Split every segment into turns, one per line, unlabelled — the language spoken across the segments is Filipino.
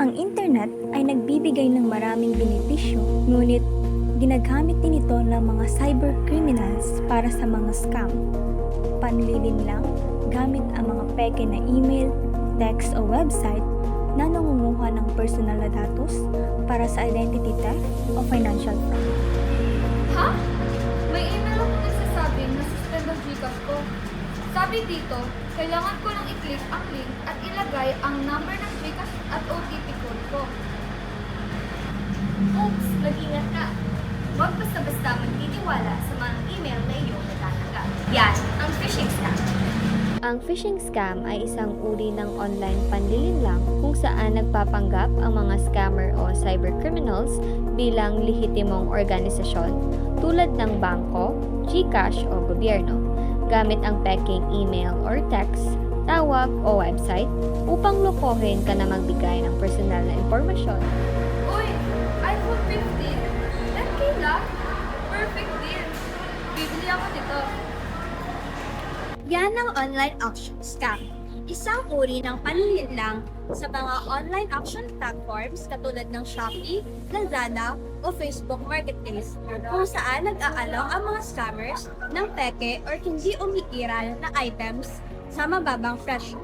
Ang internet ay nagbibigay ng maraming benepisyo, ngunit ginagamit din ito ng mga cybercriminals para sa mga scam. Panlilinlang gamit ang mga peke na email, text o website na nangunguha ng personal na datos para sa identity theft o financial fraud.
Ha? May email ako nagsasabing na suspend ang Gcash ko. Sabi dito, kailangan ko lang i-click ang link at ilagay ang number ng Gcash at OTP code ko.
Oops, mag-ingat ka. Huwag basta-basta magtitiwala sa mga email na iyong natatanggap. Yan ang phishing scam.
Ang phishing scam ay isang uri ng online panlilinlang kung saan nagpapanggap ang mga scammer o cybercriminals bilang lehitimong organisasyon tulad ng bangko, GCash o gobyerno gamit ang peking email or text, tawag o website upang lokohin ka na magbigay ng personal na impormasyon.
Uy, iPhone 15? 10K lang? Perfect deal. Bibili ako nito.
Yan ang online auction scam. Isang uri ng panlilinlang sa mga online auction platforms katulad ng Shopee, Lazada, o Facebook Marketplace kung saan nag-aalaw ang mga scammers ng peke or hindi umiiral na items sa mababang presyo.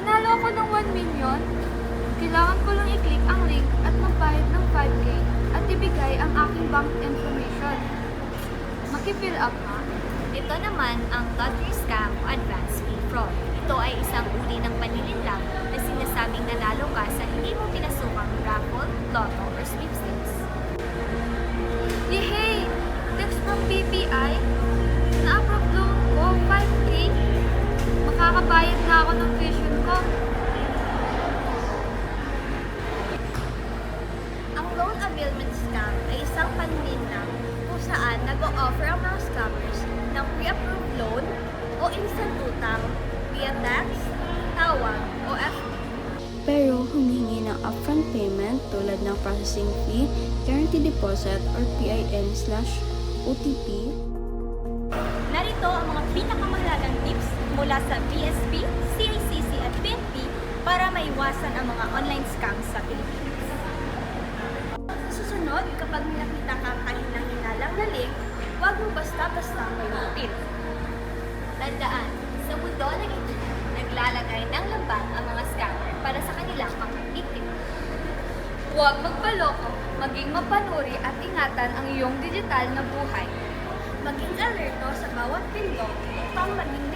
Nanalo ako ng 1 million. Kailangan ko lang i-click ang link at magbayad ng 5K at ibigay ang aking bank information. Maki-fill up ha?
Ito naman ang lottery scam o advanced fee fraud. Ito ay isang uri ng panlilinlang na sinasabing nanalo ka sa hindi mo pinasukang raffle, lotto, or sweepstakes.
Yehey! Text from BPI? Na-approve loan ko, 5K? Makakabayad na ako ng tuition ko.
Ang loan availment scam ay isang panlilinlang kung saan nag-o-offer ang mga scammers ng pre-approved loan o instant utang via text, tawag o FB.
Pero humihingi ng upfront payment tulad ng processing fee, guarantee deposit or PIN/OTP.
Narito ang mga pinakamahalagang tips mula sa BSP, CICC at PNP para maiwasan ang mga online scams sa Pilipinas.
Susunod, kapag may nakita kang kahinang-hinalang na link, huwag mo basta-basta mayutin.
Tandaan, sa mundo ng internet, naglalagay ng lambat ang mga scammer para sa kanilang mga biktima.
Huwag magpaloko, maging mapanuri at ingatan ang iyong digital na buhay.
Maging alerto sa bawat pindot upang maging